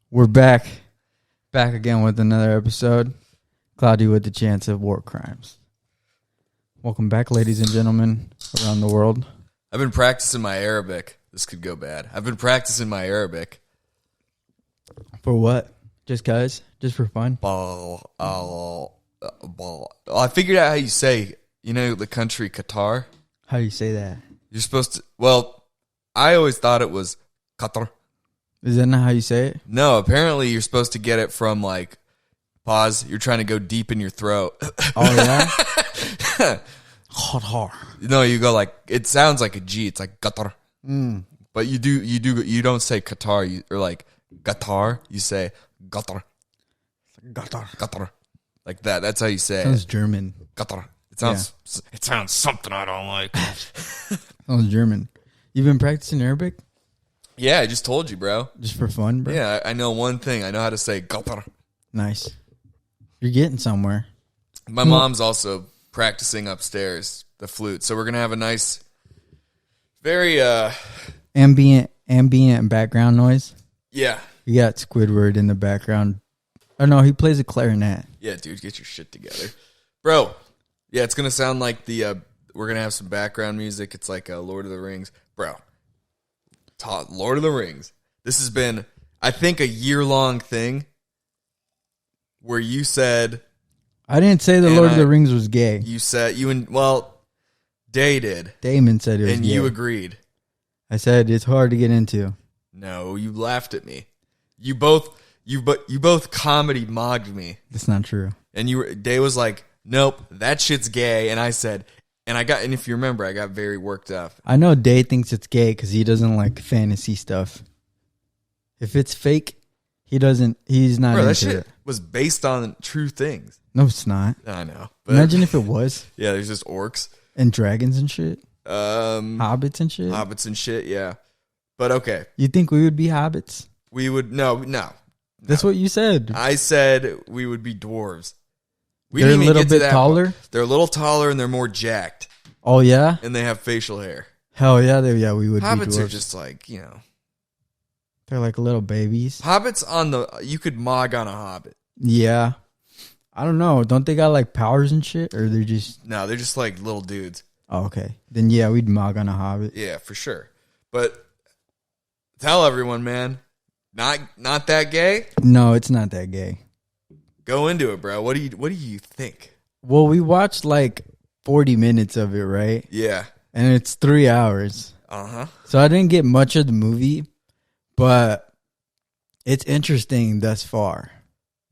We're back again with another episode. Cloudy with the chance of war crimes. Welcome back, ladies and gentlemen around the world. I've been practicing my Arabic. This could go bad. I've been practicing my Arabic. For what? Just cause? Just for fun? I figured out how you say, the country Qatar. How do you say that? You're supposed to, I always thought it was Qatar. Is that not how you say it? No, apparently you're supposed to get it from pause. You're trying to go deep in your throat. Oh, yeah? Qatar. No, you go it sounds like a G. It's like Qatar. But you don't say Qatar or Qatar. You say Qatar. Qatar. Like that. That's how you say it. Sounds German. Qatar. It sounds something I don't like. Sounds German. You've been practicing Arabic? Yeah, I just told you, bro. Just for fun, bro? Yeah, I know one thing. I know how to say Qatar. Nice. You're getting somewhere. My mom's also practicing upstairs the flute, so we're gonna have a nice, very ambient background noise. Yeah, you got Squidward in the background. Oh no, he plays a clarinet. Yeah, dude, get your shit together, bro. Yeah, it's gonna sound like we're gonna have some background music. It's like Lord of the Rings, bro. Lord of the Rings. This has been, I think, a year-long thing where you said... I didn't say the Lord of the Rings was gay. You said, Day did. Damon said it was gay. And you agreed. I said it's hard to get into. No, you laughed at me. You both comedy mogged me. That's not true. And Day was like, nope, that shit's gay. And I said... And if you remember, I got very worked up. I know Day thinks it's gay because he doesn't like fantasy stuff. If it's fake, he's not Bro, into that shit it. Was based on true things. No, it's not. I know. But imagine if it was. Yeah, there's just orcs. And dragons and shit. Hobbits and shit, yeah. But okay. You think we would be hobbits? We would, no. That's what you said. I said we would be dwarves. They're a little bit taller? They're a little taller and they're more jacked. Oh, yeah? And they have facial hair. Hell yeah, we would Hobbits be dwarves. are just They're like little babies. Hobbits you could mog on a hobbit. Yeah. I don't know. Don't they got powers and shit? Or they're just... No, they're just little dudes. Oh, okay. Then yeah, we'd mog on a hobbit. Yeah, for sure. But tell everyone, man, not that gay? No, it's not that gay. Go into it, bro. What do you think? Well, we watched 40 minutes of it, right? Yeah. And it's 3 hours. Uh-huh. So I didn't get much of the movie, but it's interesting thus far.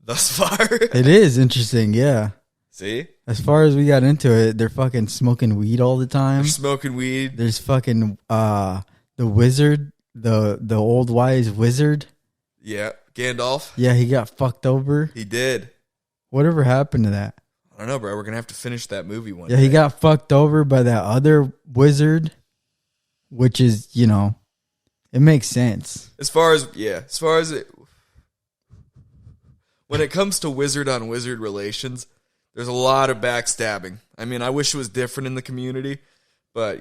Thus far? It is interesting, yeah. See? As far as we got into it, they're fucking smoking weed all the time. They're smoking weed. There's fucking the wizard, the old wise wizard. Yeah. Gandalf? Yeah, he got fucked over. He did. Whatever happened to that? I don't know, bro. We're going to have to finish that movie one day. Yeah, he got fucked over by that other wizard, which is, it makes sense. As far as it, when it comes to wizard on wizard relations, there's a lot of backstabbing. I mean, I wish it was different in the community, but,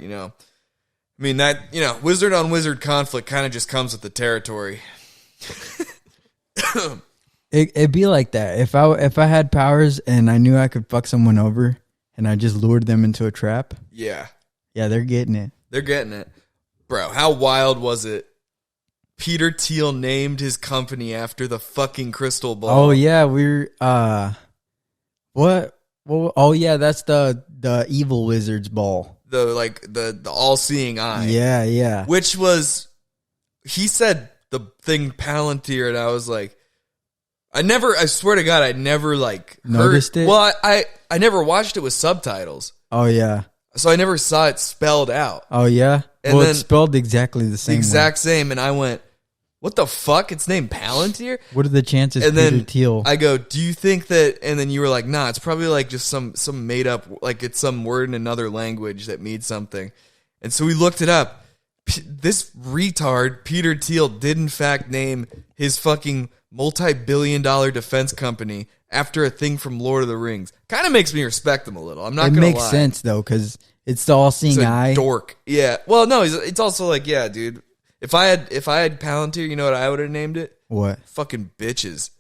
wizard on wizard conflict kind of just comes with the territory. It'd be like that if I had powers and I knew I could fuck someone over and I just lured them into a trap. Yeah, they're getting it. Bro. How wild was it? Peter Thiel named his company after the fucking crystal ball. Oh yeah, we're what? Well, oh yeah, that's the evil wizard's ball. The all-seeing eye. Yeah. Which was, he said the thing Palantir, and I was like, I swear to God, I never noticed it. Well, I never watched it with subtitles. Oh yeah. So I never saw it spelled out. Oh yeah. And it's spelled exactly the same. Same, and I went, what the fuck? It's named Palantir? What are the chances? And Peter then Thiel? I go, do you think that? And then you were like, nah, it's probably just some made up, it's some word in another language that means something. And so we looked it up. This retard, Peter Thiel, did in fact name his fucking multi-billion-dollar defense company after a thing from Lord of the Rings. Kind of makes me respect him a little. I'm not going to lie. It makes sense, though, because it's the all-seeing eye. Dork. Yeah. Well, no, it's also yeah, dude. If I had Palantir, you know what I would have named it? What? Fucking bitches.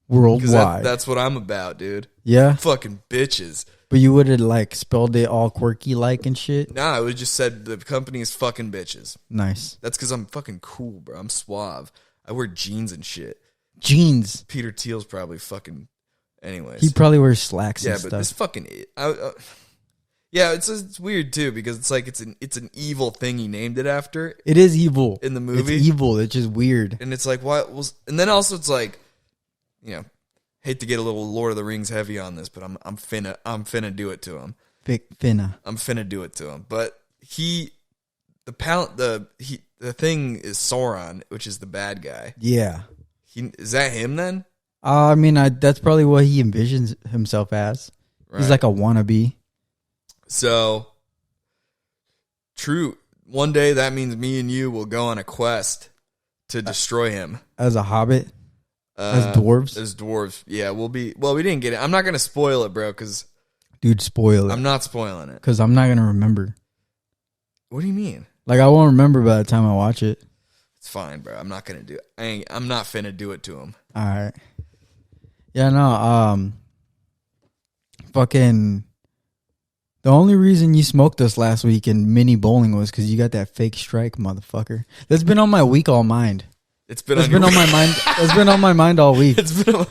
Worldwide. That's what I'm about, dude. Yeah? Fucking bitches. But you would have, like, spelled it all quirky like and shit? Nah, I would have just said the company is fucking bitches. Nice. That's because I'm fucking cool, bro. I'm suave. I wear jeans and shit. Jeans. Peter Thiel's probably fucking... Anyways. He probably wears slacks yeah, and but stuff. this fucking... yeah, it's weird, too, because it's like it's an evil thing he named it after. It is evil. In the movie. It's evil. It's just weird. And it's like, why... and then also it's like, you know... Hate to get a little Lord of the Rings heavy on this, but I'm finna do it to him. Finna. I'm finna do it to him. But the thing is Sauron, which is the bad guy. Yeah. Is that him then? I mean, that's probably what he envisions himself as. Right. He's like a wannabe. So, true. One day that means me and you will go on a quest to destroy him. As a hobbit? As dwarves? As dwarves. Yeah, we'll be... Well, we didn't get it. I'm not going to spoil it, bro, because... Dude, spoil it. I'm not spoiling it. Because I'm not going to remember. What do you mean? Like, I won't remember by the time I watch it. It's fine, bro. I'm not going to do it. I'm not finna do it to him. All right. Yeah, no, fucking... The only reason you smoked us last week in mini bowling was because you got that fake strike, motherfucker. That's been on my week all mind. It's been on my mind. It's been on my mind all week. It's been on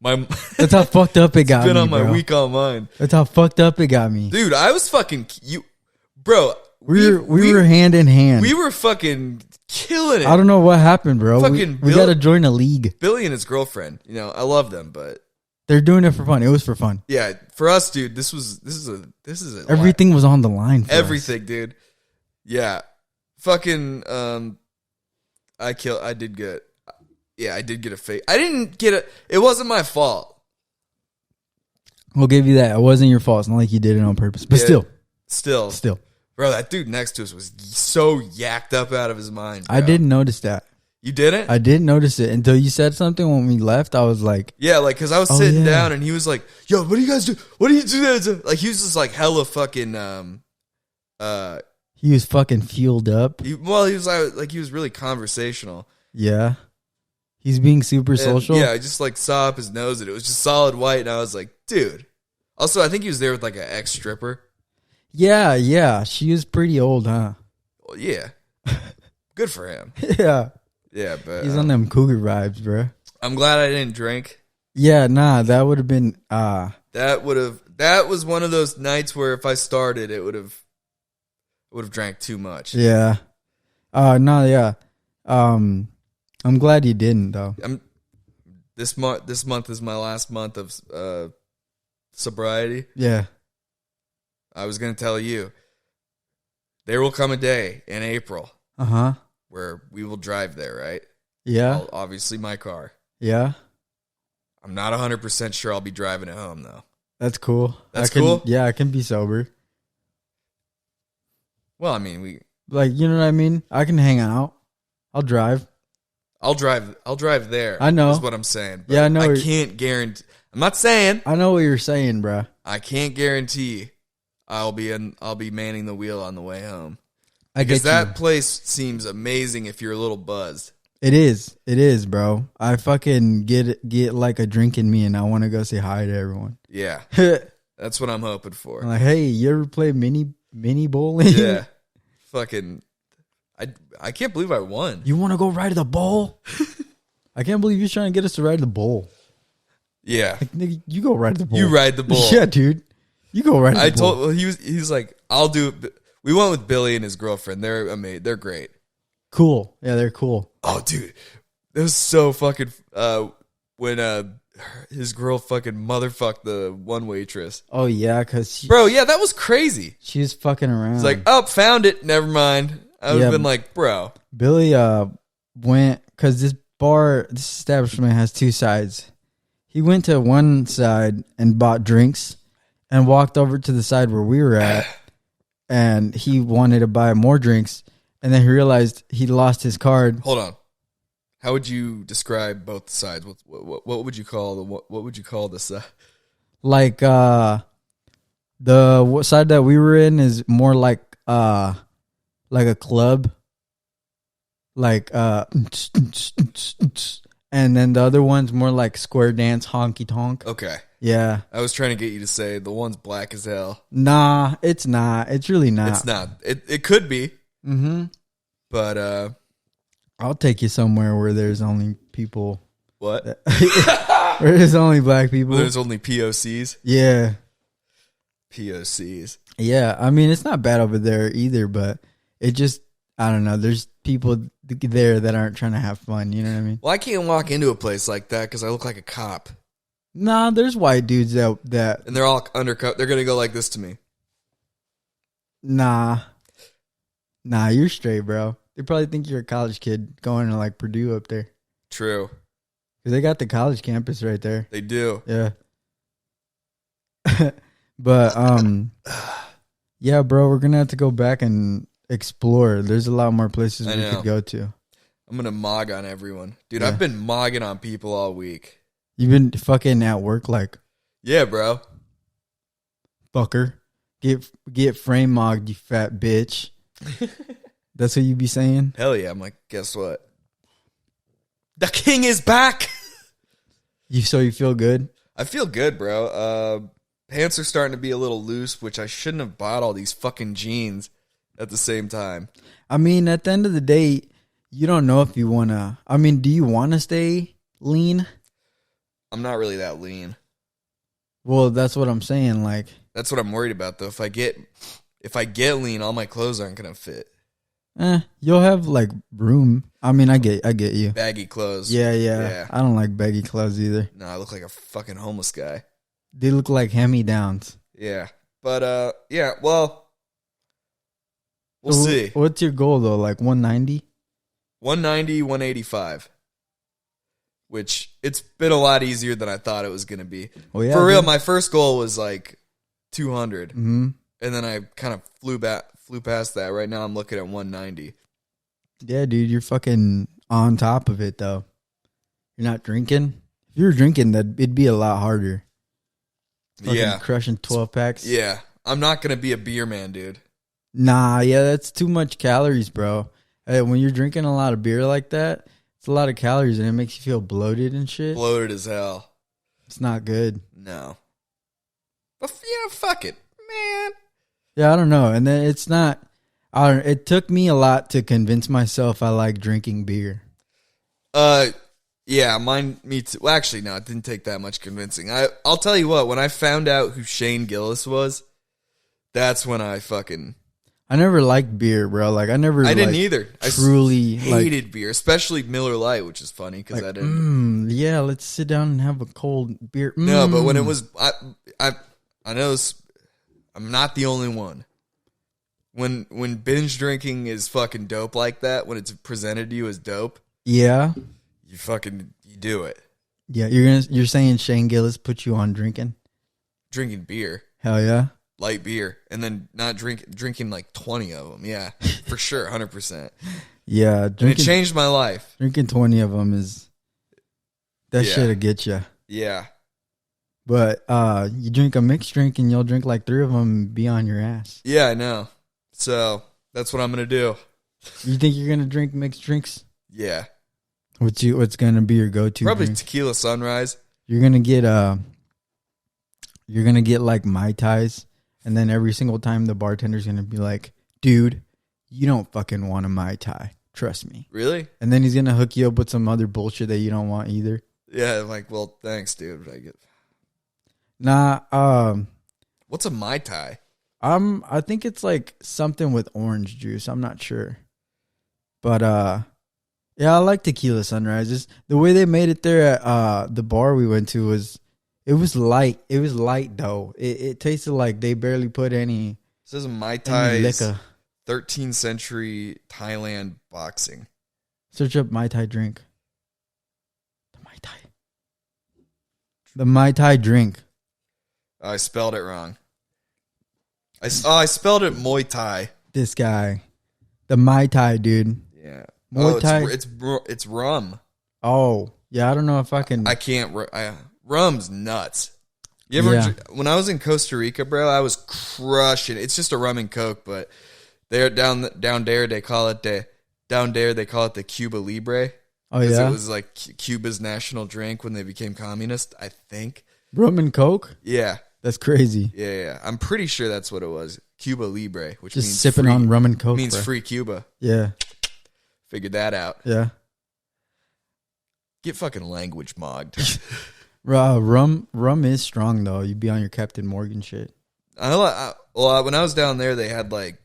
my. That's how fucked up it got me. It's been on my bro. week all mind. That's how fucked up it got me, dude. I was fucking you, bro. We were hand in hand. We were fucking killing it. I don't know what happened, bro. Fucking we got to join a league. Billy and his girlfriend. You know, I love them, but they're doing it for fun. It was for fun. Yeah, for us, dude. This is a everything was on the line. For everything, us. Dude. Yeah, fucking. I did good. Yeah, I did get a fake. I didn't get it. It wasn't my fault. We'll give you that. It wasn't your fault. It's not like you did it on purpose. But still. Bro, that dude next to us was so yacked up out of his mind, bro. I didn't notice that. You didn't? I didn't notice it until you said something when we left. I was like... Yeah, like, because I was sitting down and he was like, yo, what do you guys do? What do you do that? Like, he was just like hella fucking... He was fucking fueled up. He was like he was really conversational. Yeah. He's being super social. Yeah, I just like saw up his nose and it was just solid white. And I was like, dude. Also, I think he was there with like an ex-stripper. Yeah. She was pretty old, huh? Well, yeah. Good for him. Yeah. Yeah, but... He's on them cougar vibes, bro. I'm glad I didn't drink. Yeah, nah, that would have been... That was one of those nights where if I started, it would have drank too much. Yeah. No, yeah. I'm glad you didn't though. This month is my last month of sobriety. Yeah. I was gonna tell you, there will come a day in April. Where we will drive there, right? Yeah. Obviously, my car. Yeah. I'm not 100% sure I'll be driving it home though. That's cool. That's cool. Yeah, I can be sober. Well, I mean, you know what I mean? I can hang out. I'll drive. I'll drive there. I know. Is what I'm saying. Yeah, I know. I can't guarantee. I'm not saying. I know what you're saying, bro. I can't guarantee I'll be manning the wheel on the way home. Because that place seems amazing if you're a little buzzed. It is, bro. I fucking get like a drink in me and I want to go say hi to everyone. Yeah. That's what I'm hoping for. I'm like, hey, you ever play mini bowling? Yeah. Fucking I can't believe I won. You want to go ride the bowl? I can't believe you're trying to get us to ride the bowl. Yeah. Like, nigga, you go ride the bowl. You ride the bowl. Yeah, dude. You go ride the bowl. Well, he's like, I'll do it. We went with Billy and his girlfriend. They're amazing. They're great. Cool. Yeah, they're cool. Oh, dude. It was so fucking when his girl fucking motherfucked the one waitress. Oh yeah, cause bro, yeah, that was crazy. She was fucking around. It's like, oh, found it. Never mind. I would have been like, bro. Billy went because this establishment has two sides. He went to one side and bought drinks, and walked over to the side where we were at, and he wanted to buy more drinks, and then he realized he lost his card. Hold on. How would you describe both sides? What would you call what would you call this? Like the side that we were in is more like a club, like and then the other one's more like square dance honky tonk. Okay. Yeah. I was trying to get you to say the one's black as hell. Nah, it's not. It's really not. It's not. It could be. Mm-hmm. But I'll take you somewhere where there's only people. what? Where there's only black people. Well, there's only POCs. Yeah. POCs. Yeah. I mean, it's not bad over there either, but it just, I don't know. There's people there that aren't trying to have fun. You know what I mean? Well, I can't walk into a place like that because I look like a cop. Nah, there's white dudes that And they're all undercover. They're going to go like this to me. Nah, you're straight, bro. They probably think you're a college kid going to like Purdue up there. True. Because they got the college campus right there. They do. Yeah. But, yeah, bro, we're going to have to go back and explore. There's a lot more places we could go to. I'm going to mog on everyone. Dude, Yeah. I've been mogging on people all week. You've been fucking at work like, Yeah, bro. fucker. Get frame mogged, you fat bitch. That's what you be saying? Hell yeah. I'm like, guess what? The king is back. So you feel good? I feel good, bro. Pants are starting to be a little loose, which I shouldn't have bought all these fucking jeans at the same time. I mean, at the end of the day, you don't know if you want to. I mean, do you want to stay lean? I'm not really that lean. Well, that's what I'm saying. Like, That's what I'm worried about, though. If I get lean, all my clothes aren't gonna fit. you'll have like room. I mean, I get you. Baggy clothes. Yeah. I don't like baggy clothes either. No, I look like a fucking homeless guy. They look like hand-me-downs. Yeah. But yeah, well, we'll So see. What's your goal though? Like 190? 190, 185. Which it's been a lot easier than I thought it was gonna be. Oh yeah. For real, dude. my first goal was like 200. Mhm. And then I kind of flew past that. Right now I'm looking at 190. Yeah, dude, you're fucking on top of it though. You're not drinking. If you were drinking, it'd be a lot harder. Fucking Yeah. crushing 12 packs. Yeah. I'm not gonna be a beer man, dude. Nah, yeah, that's too much calories, bro. Hey, when you're drinking a lot of beer like that, it's a lot of calories and it makes you feel bloated and shit. Bloated as hell. It's not good. No. But fuck it, man. Yeah, I don't know. And then it's not. It took me a lot to convince myself I like drinking beer. Yeah, me too. Well, actually, no, it didn't take that much convincing. I'll tell you what, when I found out who Shane Gillis was, that's when I never liked beer, bro. Like I didn't either. Truly hated beer, especially Miller Lite, which is funny because I didn't. Yeah, let's sit down and have a cold beer. No, but when it was, I know I'm not the only one. When binge drinking is fucking dope like that, when it's presented to you as dope, yeah, you do it. Yeah, you're saying Shane Gillis put you on drinking Drinking beer, hell yeah, light beer, and then not drinking like 20 of them. Yeah, for sure, 100%. Yeah, And it changed my life. Drinking 20 of them Yeah. shit'll get you. Yeah. But you drink a mixed drink and you'll drink like 3 of them and be on your ass. Yeah, I know. So that's what I'm gonna do. You think you're gonna drink mixed drinks? Yeah. What's gonna be your go-to? Probably drink? tequila sunrise. You're gonna get like Mai Tais, and then every single time the bartender's gonna be like, "Dude, you don't fucking want a Mai Tai. Trust me." Really? And then he's gonna hook you up with some other bullshit that you don't want either. Yeah. Like, well, thanks, dude. Nah. What's a Mai Tai? I think it's like something with orange juice. I'm not sure. But yeah, I like tequila sunrises. The way they made it there at the bar we went to was light. It was light though. It tasted like they barely put any. It says Mai Tai liquor. 13th century Thailand boxing. Search up Mai Tai drink. The Mai Tai. The Mai Tai drink. Oh, I spelled it wrong. I spelled it Muay Thai. This guy. The Mai Tai, dude. Yeah. Muay Thai. It's rum. Oh, yeah, I don't know if I can. I can't. Rum's nuts. You ever? When I was in Costa Rica, bro, I was crushing. It's just a rum and coke, but they're down there. They call it the down there they call it the Cuba Libre. Oh yeah, it was like Cuba's national drink when they became communist. I think rum and coke. Yeah, That's crazy. yeah. I'm pretty sure that's what it was. Cuba Libre, which Just means sipping free, on rum and coke. means bro. free Cuba. Yeah, Figured that out. yeah. Get fucking language mogged. Rum is strong though. You be on your Captain Morgan shit. When I was down there, they had like,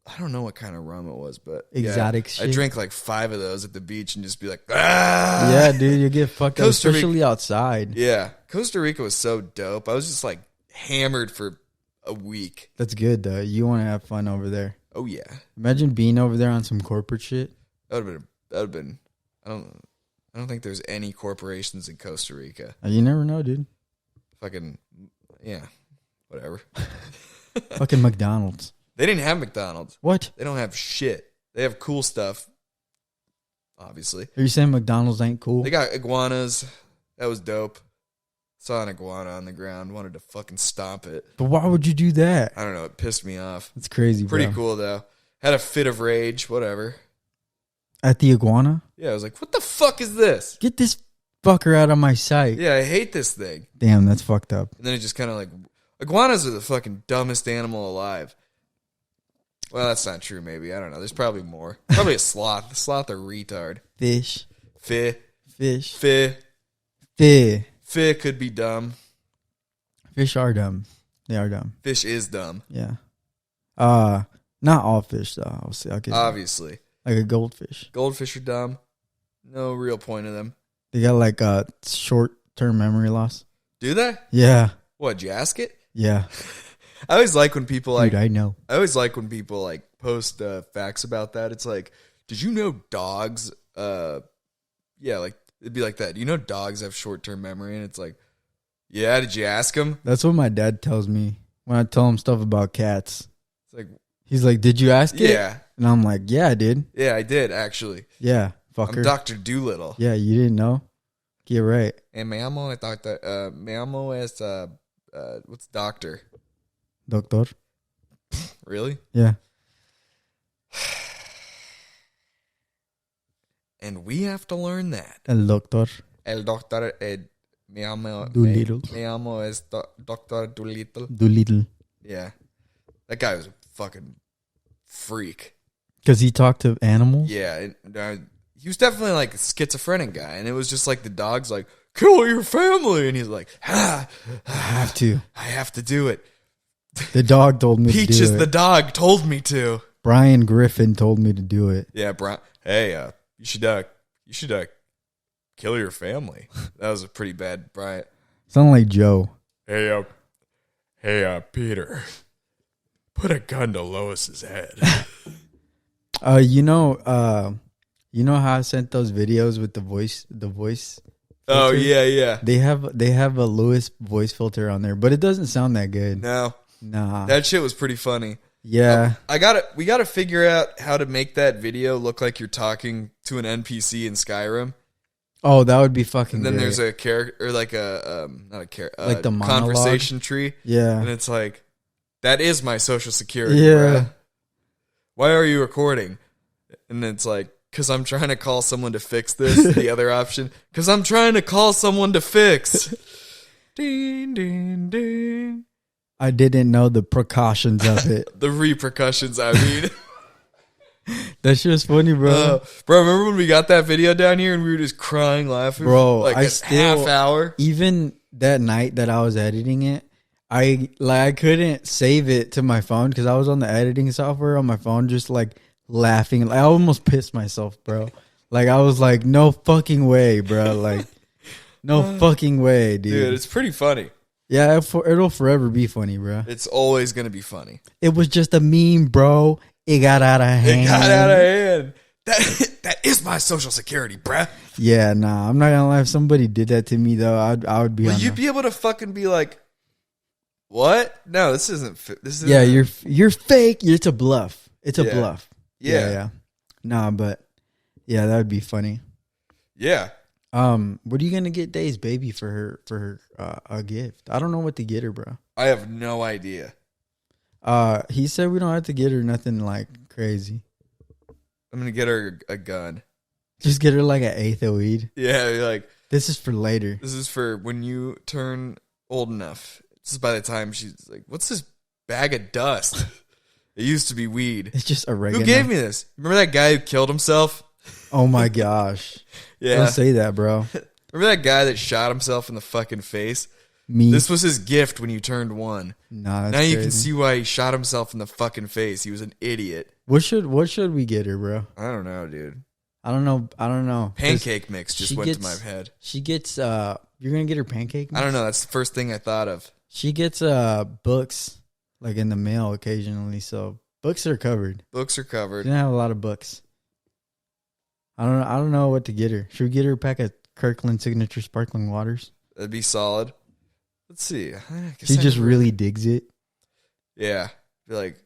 I don't know what kind of rum it was, but Exotic shit. I drank like 5 of those at the beach and just be like, ah! Yeah, dude, you get fucked up, Costa Rica- especially outside. Yeah, Costa Rica was so dope. I was just like hammered for a week. That's good though. You want to have fun over there. Oh yeah, Imagine being over there on some corporate shit. that would have been. I don't think there's any corporations in Costa Rica. You never know, dude. Fucking yeah, whatever. Fucking McDonald's. They didn't have McDonald's. What? They don't have shit. They have cool stuff. Obviously, Are you saying McDonald's ain't cool? they got iguanas. That was dope. Saw an iguana on the ground. Wanted to fucking stomp it. But why would you do that? I don't know. It pissed me off. It's crazy, Pretty bro. cool though. Had a fit of rage. Whatever. At the iguana? Yeah, I was like, what the fuck is this? Get this fucker out of my sight. Yeah, I hate this thing. Damn, that's fucked up. And then it just kind of like, iguanas are the fucking dumbest animal alive. Well, that's not true, maybe. I don't know. There's probably more. Probably a sloth. The sloth are retard. Fish. Fish. Fish. Could be dumb. Fish are dumb. They are dumb. Fish is dumb. Yeah. Not all fish though. I'll get Obviously. like a goldfish. Goldfish are dumb. No real point of them. They got like a short-term memory loss. Do they? Yeah. What, did you ask it? Yeah. I always like when people like... Dude, I know. I always like when people like post facts about that. It's like, did you know dogs... yeah, like, it'd be like that. You know dogs have short-term memory? And it's like, yeah, did you ask them? That's what my dad tells me when I tell him stuff about cats. It's like... He's like, did you ask it? Yeah. And I'm like, yeah, I did. Yeah, I did, actually. Yeah, fucker. I'm Dr. Doolittle. Yeah, you didn't know? Get right. And me amo es doctor. Me amo es, what's doctor? Doctor. Really? Yeah. And we have to learn that. El doctor. El doctor, me amo. Doolittle. Me amo es Dr. Doolittle. Doolittle. Yeah. That guy was a fucking freak. Because he talked to animals? Yeah. He was definitely like a schizophrenic guy. And it was just like the dog's like, kill your family. And he's like, I have to. I have to do it. The dog told me to do it. Peaches the dog told me to. Brian Griffin told me to do it. Yeah, Brian. Hey, you should kill your family. That was a pretty bad Brian. Sound like Joe. Hey, Peter. Put a gun to Lois's head. You know how I sent those videos with the voice Oh filter? yeah. They have a Lewis voice filter on there, but it doesn't sound that good. No. Nah. That shit was pretty funny. Yeah. We gotta figure out how to make that video look like you're talking to an NPC in Skyrim. Oh, that would be fucking And then great. there's a character, or like a not a character, like the monologue? conversation tree. Yeah. And it's like, that is my social security. Yeah. Bruh. Why are you recording? And it's like, because I'm trying to call someone to fix this. The other option, because I'm trying to call someone to fix. Ding, ding, ding. I didn't know the precautions of it. The repercussions, I mean. That shit was funny, bro. Bro, remember when we got that video down here and we were just crying, laughing? Bro, like I a still- half hour. Even that night that I was editing it, I couldn't save it to my phone because I was on the editing software on my phone, just like laughing. Like, I almost pissed myself, bro. Like, I was like, no fucking way, bro. Like, no fucking way, dude. Dude, it's pretty funny. Yeah, it'll forever be funny, bro. It's always going to be funny. It was just a meme, bro. It got out of hand. It got out of hand. That is my social security, bruh. Yeah, nah. I'm not gonna lie. If somebody did that to me, though, I would be. Will on you the- be able to fucking be like, what? No, this isn't. This is. Yeah, you're fake. It's a bluff. It's a Yeah. bluff. Yeah. Nah, but yeah, that would be funny. Yeah. What are you gonna get Dave's baby for her a gift? I don't know what to get her, bro. I have no idea. He said we don't have to get her nothing like crazy. I'm gonna get her a gun. Just get her like an eighth of weed. Yeah, you're like, This is for later. this is for when you turn old enough. This is by the time she's like, what's this bag of dust? It used to be weed. It's just oregano. Who gave me this? Remember that guy who killed himself? Oh my gosh. Yeah. Don't say that, bro. Remember that guy that shot himself in the fucking face? Me. This was his gift when you turned 1. Nah, that's Now you crazy. can see why he shot himself in the fucking face. He was an idiot. What should we get her, bro? I don't know, dude. I don't know. Pancake mix just she went to gets- my head. She gets you're gonna get her pancake mix? I don't know. That's the first thing I thought of. She gets books like in the mail occasionally, so books are covered. Books are She covered. didn't have a lot of books. I don't know what to get her. Should we get her a pack of Kirkland signature sparkling waters? That'd be solid. Let's see. I guess She I just never- really digs it. Yeah. Be like,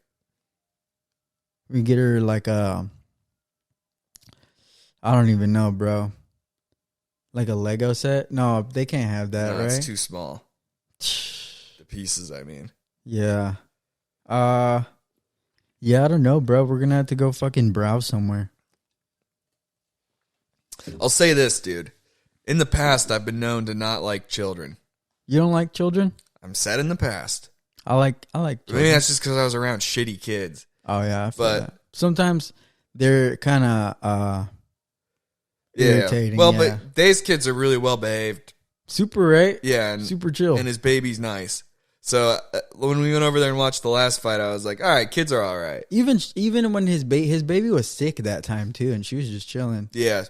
We get her like I don't even know, bro. Like a Lego set? No, they can't have that, no, right? it's too small. The pieces, I mean. Yeah. Yeah, I don't know, bro. We're gonna have to go fucking browse somewhere. I'll say this, dude. In the past, I've been known to not like children. You don't like children? I'm said in the past. I like children. Maybe that's just because I was around shitty kids. Oh yeah, I feel But- that. Sometimes they're kind of irritating. Well, yeah. but Dave's kids are really well behaved. super right. Yeah, and, Super chill. and his baby's nice. So when we went over there and watched the last fight, I was like, all right, kids are all right. Even when his baby was sick that time too, and she was just chilling. Yeah.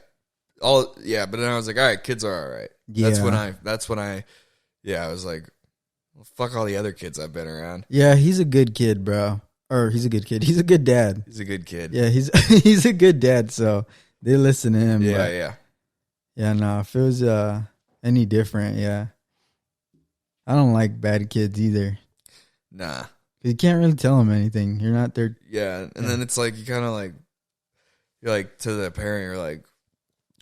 But then I was like, all right, kids are all right. Yeah. That's when I I was like, well, fuck all the other kids I've been around. Yeah, he's a good kid, bro. Or he's a good kid. He's a good dad. He's a good kid. Yeah, he's he's a good dad. So they listen to him. Yeah, but yeah. yeah. No, if it was any different, yeah. I don't like bad kids either. Nah. You can't really tell them anything. You're not their. Yeah. And then it's like, you kind of like, you're like to the parent, you're like,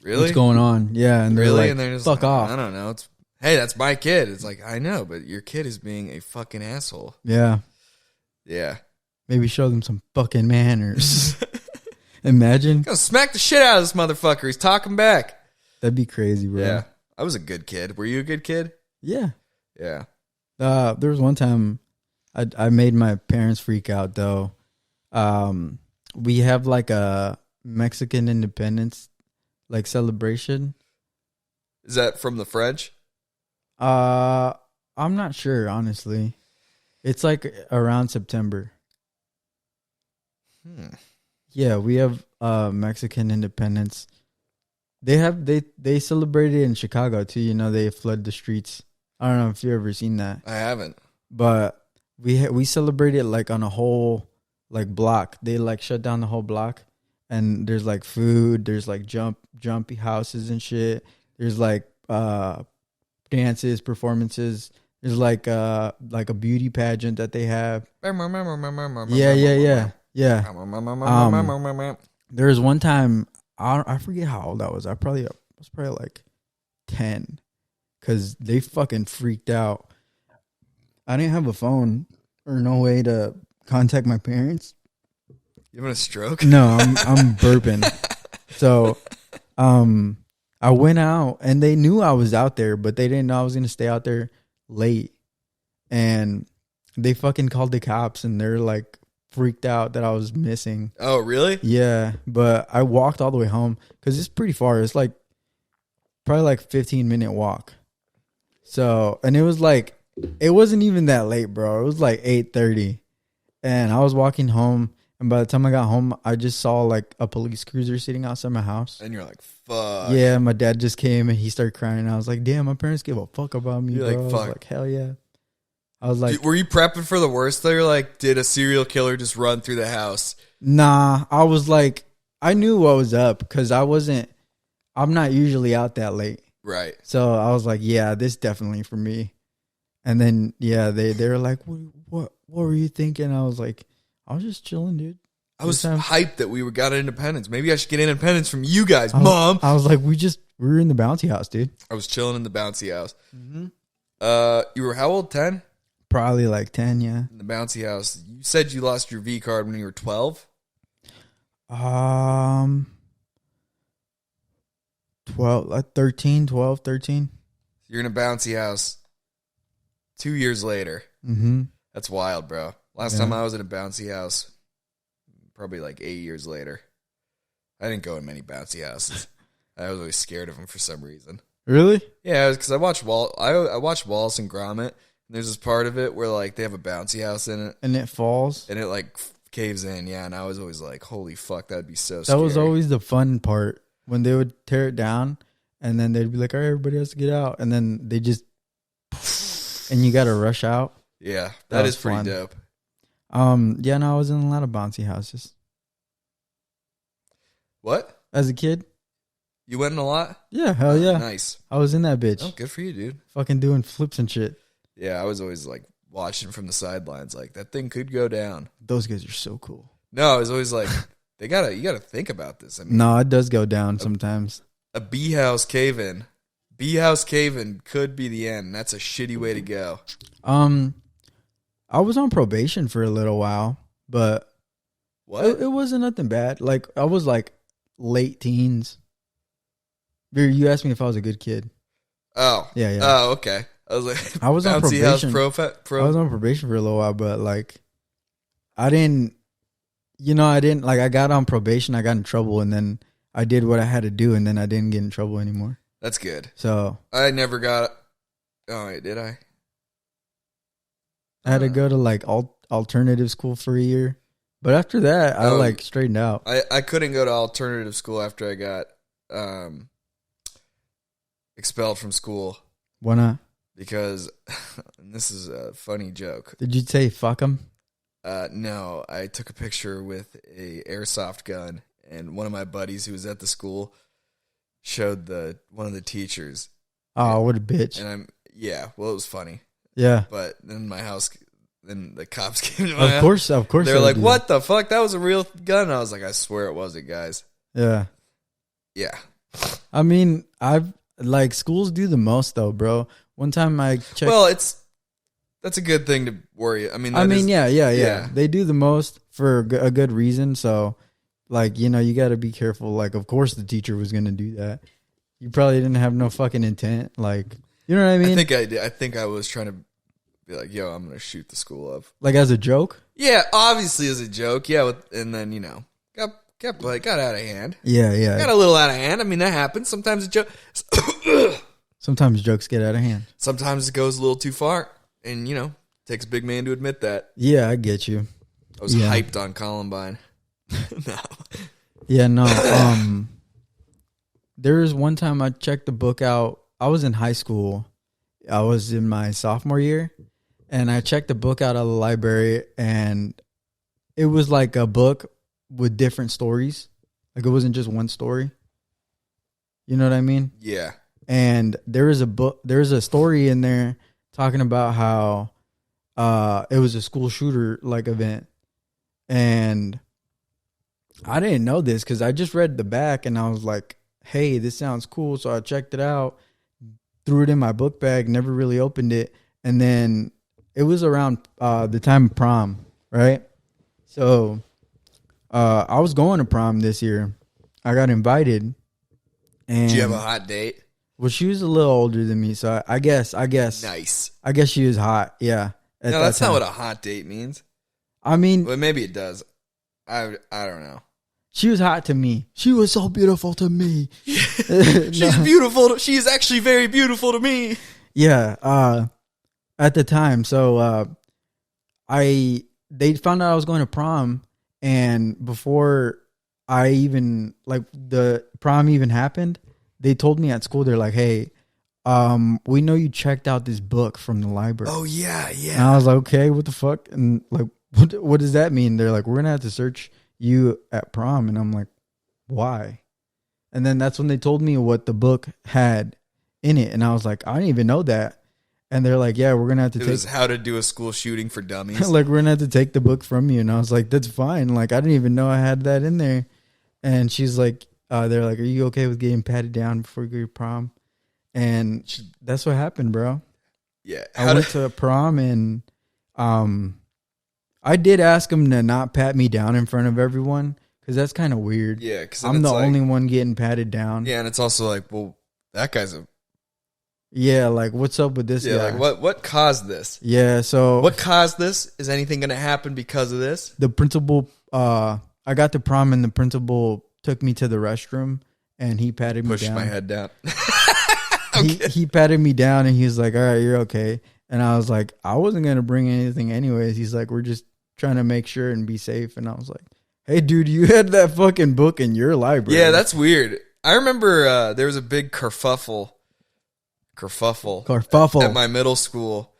really? What's going on? Yeah, and they're Really? like, And they're just fuck like, off. I don't know. Hey, that's my kid. It's like, I know, but your kid is being a fucking asshole. Yeah, Yeah. maybe show them some fucking manners. Imagine. Go smack the shit out of this motherfucker. He's talking back. That'd be crazy, bro. Yeah. I was a good kid. Were you a good kid? Yeah. Yeah. There was one time I made my parents freak out though. We have like a Mexican independence like celebration. Is that from the French? I'm not sure, honestly. It's like around September. Yeah, we have Mexican independence. They celebrated it in Chicago too. You know, they flood the streets. I don't know if you've ever seen that. I haven't. But we celebrated like on a whole like block. They like shut down the whole block, and there's like food. There's like jumpy houses and shit. There's like dances, performances. There's like a beauty pageant that they have. Yeah. There was one time I forget how old I was. I was probably like 10, because they fucking freaked out. I didn't have a phone or no way to contact my parents. You having a stroke? No, I'm burping. So, I went out and they knew I was out there, but they didn't know I was gonna stay out there late. And they fucking called the cops, and they're like freaked out that I was missing. Oh, really? Yeah, but I walked all the way home because it's pretty far. It's like probably like 15-minute walk. So, and it wasn't even that late, bro. It was like 8:30, and I was walking home. And by the time I got home, I just saw like a police cruiser sitting outside my house. And you're like, fuck. Yeah, my dad just came and he started crying. And I was like, damn, my parents give a fuck about me, You're bro. like, I was fuck. like, hell yeah. I was like, Were you prepping for the worst? They're like, did a serial killer just run through the house? nah. I was like, I knew what was up because I'm not usually out that late. Right. So I was like, yeah, this definitely for me. And then, yeah, they were like, what were you thinking? I was like, I was just chilling, dude. I was hyped that we got independence. Maybe I should get independence from you guys, I was- Mom. I was like, we were in the bouncy house, dude. I was chilling in the bouncy house. You were how old? 10? Probably like 10, yeah. In the bouncy house. You said you lost your V card when you were 12? Um, 12, 13. You're in a bouncy house 2 years later. Mm-hmm. That's wild, bro. Last time I was in a bouncy house, probably like 8 years later. I didn't go in many bouncy houses. I was always scared of them for some reason. Really? Yeah, because I watched I watched Wallace and Gromit, and there's this part of it where like they have a bouncy house in it, And it falls? and it like caves in. Yeah, and I was always like, "Holy fuck, that'd be so That scary." was always the fun part when they would tear it down, and then they'd be like, "All right, everybody has to get out," and then they just, and you got to rush out. Yeah, That that was is pretty fun. dope. Yeah, no, I was in a lot of bouncy houses What? as a kid. You went in a lot? Yeah, hell yeah, Nice. I was in that bitch, Oh, good for you, dude. fucking doing flips and shit. Yeah, I was always like watching from the sidelines, like that thing could go down. Those guys are so cool. No, I was always like, you gotta think about this. I mean, No, it does go down sometimes. a bee house cave in could be the end. That's a shitty way to go. I was on probation for a little while, but What? it wasn't nothing bad. Like I was like late teens. You asked me if I was a good kid. Oh, Yeah. Oh, okay. I was like, I was on bouncy house probation. I was on probation for a little while, but like, I didn't like. I got on probation. I got in trouble, and then I did what I had to do, and then I didn't get in trouble anymore. That's good. So I never got. Oh, wait, did I? I had to go to like alternative school for a year, but after that, I like straightened out. I couldn't go to alternative school after I got expelled from school Why not? because and this is a funny joke. Did you say fuck them? No, I took a picture with a airsoft gun, and one of my buddies who was at the school showed one of the teachers. Oh, what a bitch! And well, it was funny. Yeah, But then then the cops came to my house. Of course. They were like, "What the fuck? That was a real gun." And I was like, "I swear it wasn't, guys." Yeah. Yeah. I mean, like schools do the most though, bro. One time I checked. Well, that's a good thing to worry. I mean, yeah. They do the most for a good reason. So, like, you got to be careful. Like, of course, the teacher was going to do that. You probably didn't have no fucking intent. Like, you know what I mean? I think I did. I think I was trying to be like, "Yo, I'm going to shoot the school up." Like as a joke. Yeah, obviously as a joke. Yeah, and then got out of hand. Yeah. Got a little out of hand. I mean, that happens sometimes. Sometimes jokes get out of hand. Sometimes it goes a little too far, and takes a big man to admit that. Yeah, I get you. I was hyped on Columbine. No. Yeah, no. There was one time I checked the book out. I was in high school. I was in my sophomore year, and I checked the book out of the library, and it was like a book with different stories. Like it wasn't just one story. You know what I mean? Yeah. And there's a story in there talking about how it was a school shooter like event. And I didn't know this because I just read the back and I was like, hey, this sounds cool. So I checked it out, threw it in my book bag, never really opened it. And then it was around the time of prom, right? So I was going to prom this year. I got invited. And did you have a hot date? Well, she was a little older than me, so I guess. Nice. I guess she was hot. Yeah. No, that's not what a hot date means. I mean, well, maybe it does. I don't know. She was hot to me. She was so beautiful to me. She's beautiful. She's actually very beautiful to me. Yeah. At the time, so they found out I was going to prom, and before I even the prom even happened, they told me at school, they're like, hey, we know you checked out this book from the library. Oh, yeah. And I was like, okay, what the fuck? And like, what does that mean? They're like, we're going to have to search you at prom. And I'm like, why? And then that's when they told me what the book had in it. And I was like, I didn't even know that. And they're like, yeah, we're going to have to It was How to Do a School Shooting for Dummies. like, we're going to have to take the book from you. And I was like, that's fine. Like, I didn't even know I had that in there. And she's like, they're like, are you okay with getting patted down before you go to prom? And that's what happened, bro. Yeah. I went to prom, and I did ask him to not pat me down in front of everyone, Because that's kind of weird. Yeah, because I'm the only one getting patted down. Yeah, and it's also like, well, that guy's a... Yeah, like, what's up with this guy? Yeah, like, what caused this? Yeah, so... What caused this? Is anything going to happen because of this? The principal... I got to prom, and the principal took me to the restroom, and he patted me down. Pushed my head down. He patted me down, and he was like, all right, you're okay. And I was like, I wasn't going to bring anything anyways. He's like, we're just trying to make sure and be safe. And I was like, hey, dude, you had that fucking book in your library. Yeah, that's weird. I remember there was a big kerfuffle at my middle school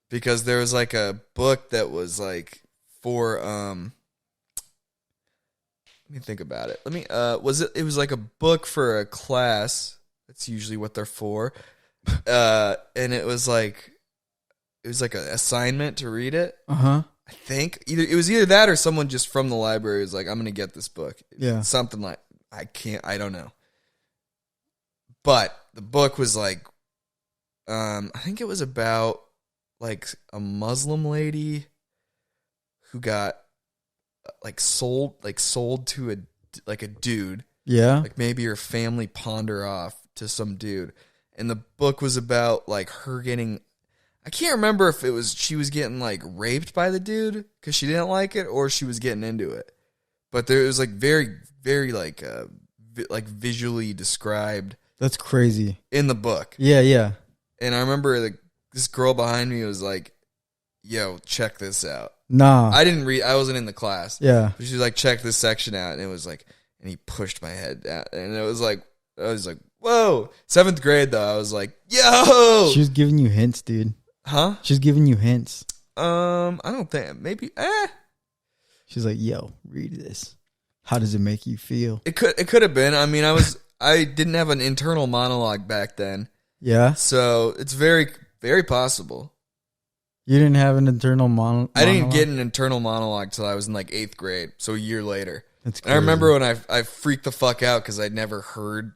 because there was like a book that was like for let me think about it. It was like a book for a class. That's usually what they're for. And it was like an assignment to read it. Uh-huh. I think it was either that or someone just from the library was like, I'm going to get this book. Yeah. Something like, I don't know. But the book was like, I think it was about like a Muslim lady who got sold to a dude. Yeah. Like maybe her family pawned her off to some dude. And the book was about like her getting, I can't remember if she was getting like raped by the dude because she didn't like it or she was getting into it. But there was like very, very like visually described. That's crazy. In the book. Yeah, yeah. And I remember this girl behind me was like, yo, check this out. Nah. I wasn't in the class. Yeah. But she was like, check this section out. And it was like, and he pushed my head down. And it was like, I was like, whoa. 7th grade though. I was like, yo. She was giving you hints, dude. Huh? She's giving you hints. I don't think, maybe, She's like, yo, read this. How does it make you feel? It could have been. I mean, I didn't have an internal monologue back then. Yeah. So it's very, very possible. You didn't have an internal monologue? I didn't get an internal monologue till I was in like 8th grade. So a year later. That's crazy. And I remember when I freaked the fuck out because I'd never heard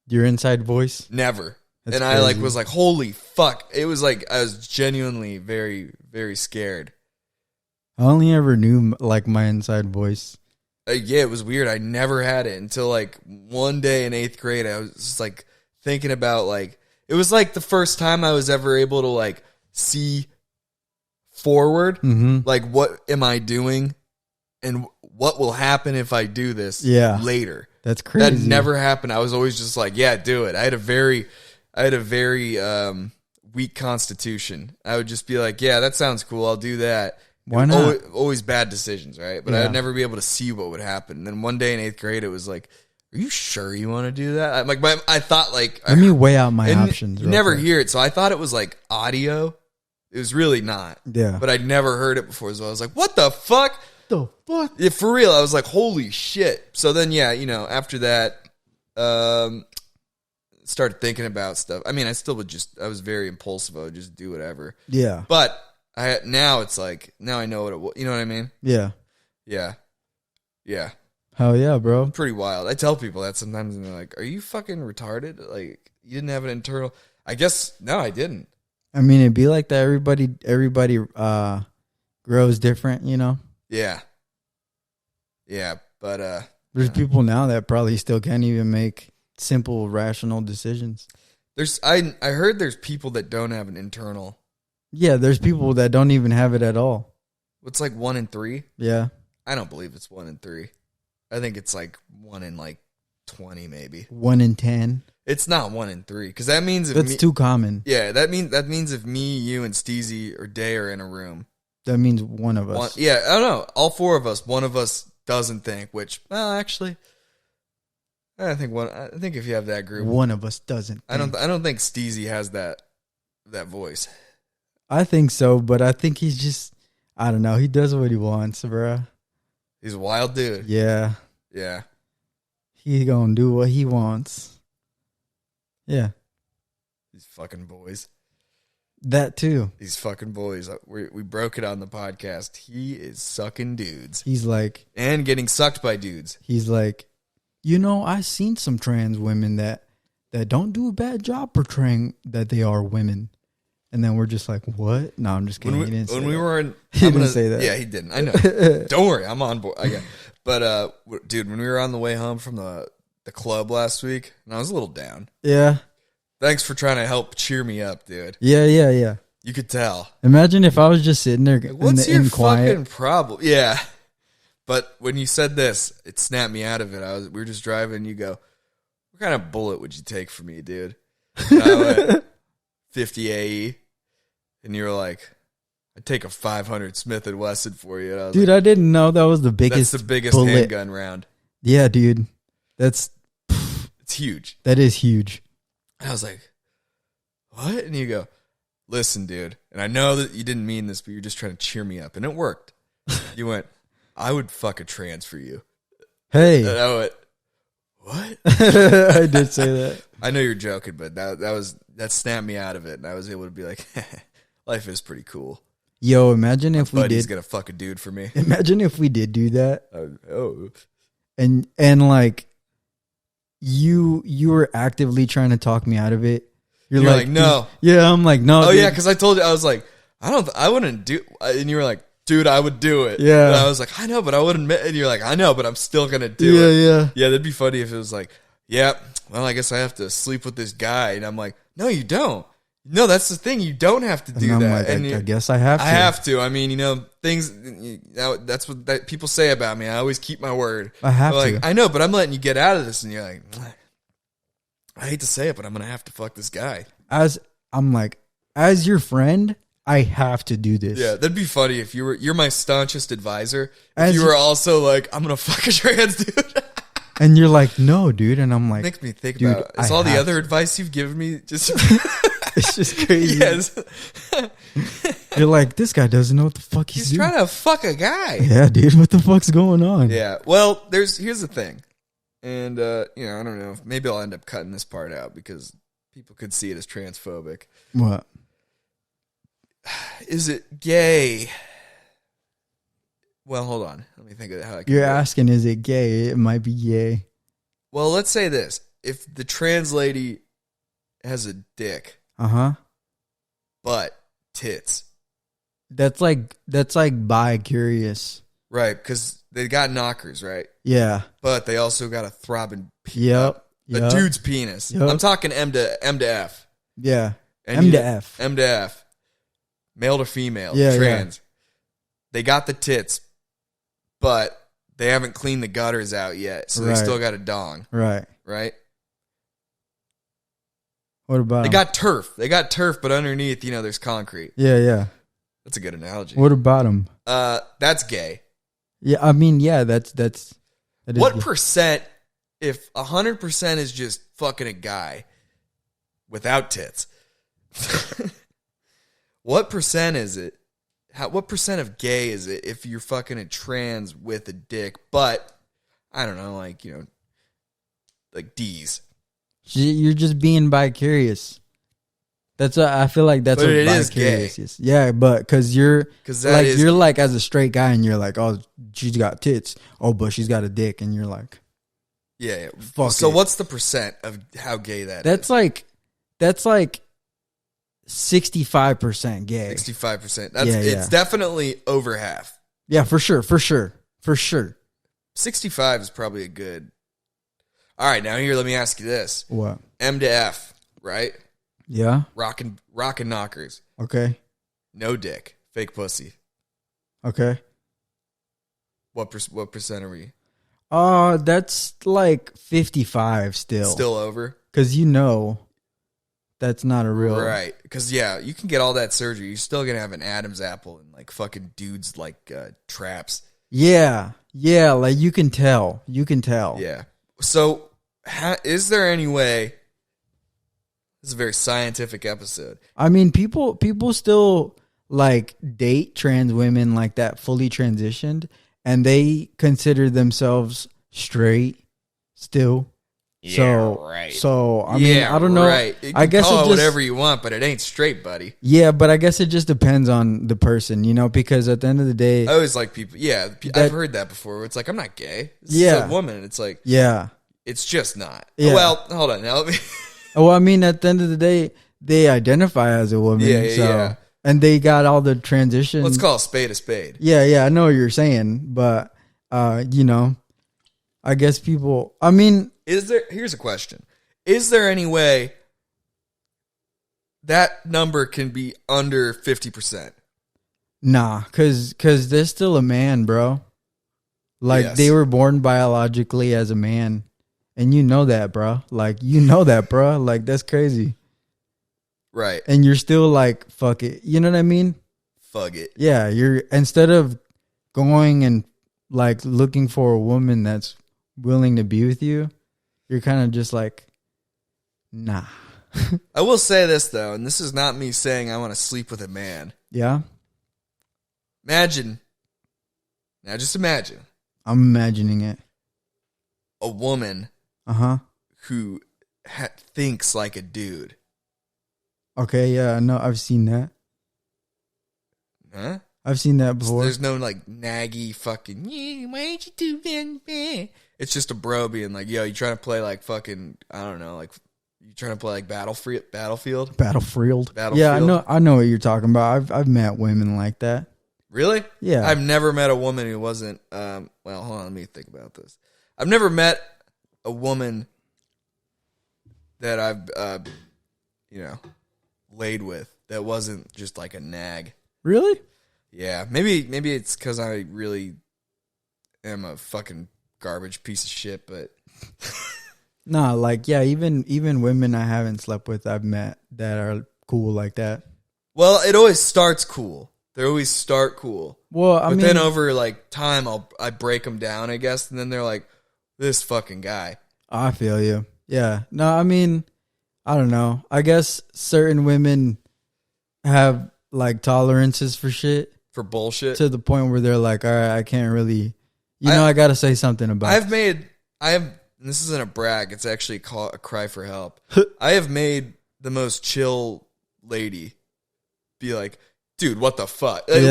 your inside voice. Never. That's and crazy. I was like, holy fuck. It was like, I was genuinely very, very scared. I only ever knew like my inside voice. Yeah, it was weird. I never had it until like one day in 8th grade. I was just like thinking about like, it was like the first time I was ever able to like see forward. Mm-hmm. Like, what am I doing? And what will happen if I do this later? That's crazy. That never happened. I was always just like, yeah, do it. I had a very weak constitution. I would just be like, yeah, that sounds cool. I'll do that. Why not? Always bad decisions, right? But I'd never be able to see what would happen. And then one day in 8th grade, it was like, are you sure you want to do that? I thought like, let me weigh out my options. You never hear it. So I thought it was like audio. It was really not. Yeah. But I'd never heard it before. So I was like, what the fuck? The fuck? Yeah, for real. I was like, holy shit. So then, yeah, after that, started thinking about stuff. I mean, I was very impulsive. I would just do whatever. Yeah. But now it's like, now I know what it was. You know what I mean? Yeah. Yeah. Yeah. Hell yeah, bro. Pretty wild. I tell people that sometimes and they're like, are you fucking retarded? Like, you didn't have an internal. I guess, no, I didn't. I mean, it'd be like that. Everybody grows different, Yeah. Yeah. But, there's people now that probably still can't even make simple, rational decisions. I heard there's people that don't have an internal. Yeah, there's people that don't even have it at all. It's like 1 in 3. Yeah. I don't believe it's 1 in 3. I think it's like 1 in like 20 maybe. 1 in 10. It's not 1 in 3 because that means that's too common. Yeah, that means if me, you, and Steezy or Day are in a room, that means one of us. I don't know. All 4 of us. One of us doesn't think. Which, well, actually, I think if you have that group, one of us doesn't. I don't think Steezy has that voice. I think so, but I think he's just, I don't know. He does what he wants, bro. He's a wild dude. Yeah. Yeah. He gonna do what he wants. Yeah. These fucking boys. That too. These fucking boys. We broke it on the podcast. He is sucking dudes. He's like. And getting sucked by dudes. He's like, I've seen some trans women that don't do a bad job portraying that they are women. And then we're just like, what? No, I'm just kidding. He didn't say that. He didn't say that. Yeah, he didn't. I know. Don't worry. I'm on board. But dude, when we were on the way home from the club last week, and I was a little down. Yeah. Thanks for trying to help cheer me up, dude. Yeah. You could tell. Imagine if I was just sitting there What's your quiet. fucking problem? Yeah. But when you said this, it snapped me out of it. We were just driving, and you go, "What kind of bullet would you take for me, dude?" And I went, 50 AE. And you were like, "I'd take a 500 Smith & Wesson for you." And I was dude, like, I didn't know that was the biggest. that's the biggest bullet. handgun round. Yeah, dude. It's huge. That is huge. And I was like, "What?" And you go, "Listen, dude, and I know that you didn't mean this, but you're just trying to cheer me up." And it worked. You went, "I would fuck a trans for you." Hey. And I went, "What?" I did say that. I know you're joking, but that snapped me out of it, and I was able to be like, life is pretty cool. Yo, imagine if we Buddy's did. gonna fuck a dude for me. Imagine if we did do that. Oh. And like you were actively trying to talk me out of it. You're like, "No." Yeah, I'm like, no. Oh, dude. yeah, because I told you, I was like, I wouldn't do, and you were like, "Dude, I would do it." Yeah. And I was like, "I know, but I wouldn't," and you're like, "I know, but I'm still gonna do Yeah, it." yeah. Yeah, that'd be funny if it was like, "Yeah, well, I guess I have to sleep with this guy," and I'm like, "No, you don't. No, that's the thing. You don't have to do And I'm that." like, And I guess I have to. I have to. I mean, things. That's what people say about me. I always keep my word. I have They're like, to. "I know, but I'm letting you get out of this," and you're like, "I hate to say it, but I'm gonna have to fuck this guy." As your friend, I have to do this. Yeah, that'd be funny if you're my staunchest advisor. As If you you- were also like, "I'm gonna fuck a trans dude." And you're like, no, dude. And I'm like, Makes me think dude, about is I all the have other advice you've given me just it's just crazy. yes. You're like, this guy doesn't know what the fuck He's he's doing. trying to fuck a guy. Yeah, dude, what the fuck's going on? Yeah. Well, here's the thing. And I don't know. Maybe I'll end up cutting this part out because people could see it as transphobic. What? Is it gay? Well, hold on. Let me think of how I can You're do it. asking, is it gay? It might be gay. Well, let's say this. If the trans lady has a dick Uh-huh. but tits, That's like bi-curious. right? Because they got knockers, right? Yeah. But they also got a throbbing Yep. a dude's penis. Yep. I'm talking M to F. Yeah. And M to F. M to F. Male to female. Yeah, trans. They got the tits, but they haven't cleaned the gutters out yet, so Right. they still got a dong, Right. right? What about They 'em? got turf. They got turf, but underneath, there's concrete. Yeah. That's a good analogy. What about him? That's gay. Yeah, I mean, yeah, that is What gay. percent, if 100% is just fucking a guy without tits, what percent is it? What percent of gay is it if you're fucking a trans with a dick, but I don't know, like D's? You're just being bi-curious. That's what I feel like. That's But what it is bi-curious is. Yeah, but because you're that is you're like as a straight guy and you're like, oh, she's got tits. Oh, but she's got a dick, and you're like, yeah. fuck So it. what's the percent of how gay that is? That's like 65% gay. 65%. Yeah. It's definitely over half. Yeah, for sure. 65 is probably a good. All right, now here, let me ask you this: What? M to F, right? Yeah. Rockin' knockers, Okay. no dick, fake pussy. Okay. What percent are we? That's like 55 still. Still over? Because that's not a real. Right. Because, yeah, you can get all that surgery. You're still going to have an Adam's apple and, like, fucking dudes like traps. Yeah. Yeah. Like you can tell. Yeah. So, is there any way... This is a very scientific episode. I mean, people still like date trans women like that fully transitioned, and they consider themselves straight still. Right. So I mean, I don't know. Right. You I can guess call it it just, whatever you want, but it ain't straight, buddy. Yeah, but I guess it just depends on the person, because at the end of the day, I always like people. Yeah, I've heard that before. Where it's like, I'm not gay. This is Yeah. a woman. It's like, yeah. it's just not. Yeah. Well, hold on. Now let me. Well, I mean, at the end of the day, they identify as a woman. Yeah. So, and they got all the transition. Let's call a spade a spade. Yeah, I know what you're saying, but I guess people. I mean, Here's a question: is there any way that number can be under 50%? nah, cause they're still a man, bro. Like Yes. they were born biologically as a man, and you know that, bro. Like you know that, bro. Like that's crazy. Right. And you're still like, fuck it. You know what I mean? Fuck it. Yeah. You're instead of going and like looking for a woman that's willing to be with you, you're kind of just like, nah. I will say this though, and this is not me saying I want to sleep with a man. Yeah. Imagine. Now just imagine I'm imagining it. a woman who thinks like a dude. Okay. Yeah. No, I've seen that. Huh? I've seen that before. There's no like naggy fucking, yeah, why'd you do that? It's just a bro being like, yo, you trying to play like fucking, I don't know, like you trying to play like Battlefield? Battlefield. Yeah, I know what you're talking about. I've met women like that. Really? Yeah. I've never met a woman who wasn't, well, hold on, let me think about this. I've never met a woman that I've, laid with that wasn't just like a nag. Really? Yeah, maybe it's because I really am a fucking garbage piece of shit, but Nah, like yeah, even women I haven't slept with, I've met that are cool like that. well, it always starts cool. They always start cool. Well, I But mean, then over like time, I break them down, I guess, and then they're like, this fucking guy. I feel you. Yeah. No, I mean, I don't know. I guess certain women have like tolerances for shit For bullshit. to the point where they're like, all right, I can't really, I got to say something about it. and this isn't a brag, it's actually a cry for help. I have made the most chill lady be like, dude, what the fuck? At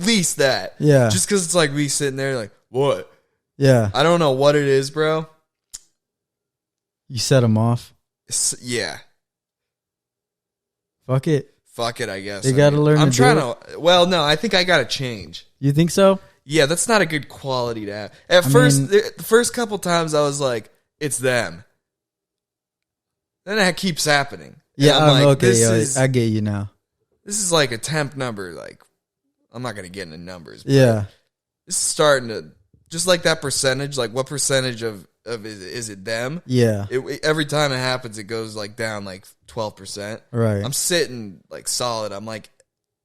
least that. Yeah. Just because it's like me sitting there like, what? Yeah. I don't know what it is, bro. You set them off. Yeah. Fuck it. Fuck it, I guess. They got to learn I'm to trying do it. to, well, no, I think I got to change. You think so? Yeah, that's not a good quality to have. At first, the first couple times I was like, it's them. Then that keeps happening. And Yeah, I'm like, okay. I get you now. this is like a temp number. Like, I'm not going to get into numbers. But Yeah. this is starting to, just like that percentage, like what percentage of is it them? Yeah. Every time it happens, it goes like down like 12%. Right. I'm sitting like solid. I'm like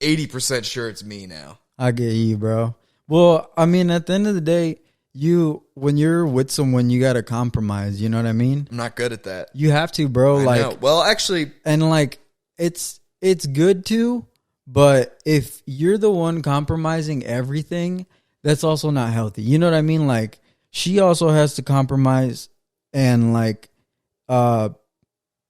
80% sure it's me now. I get you, bro. Well, I mean, at the end of the day, when you're with someone, you got to compromise. You know what I mean? I'm not good at that. You have to, bro. I like, know. Well, actually, and like, it's good to, but if you're the one compromising everything, that's also not healthy. You know what I mean? Like, she also has to compromise and like,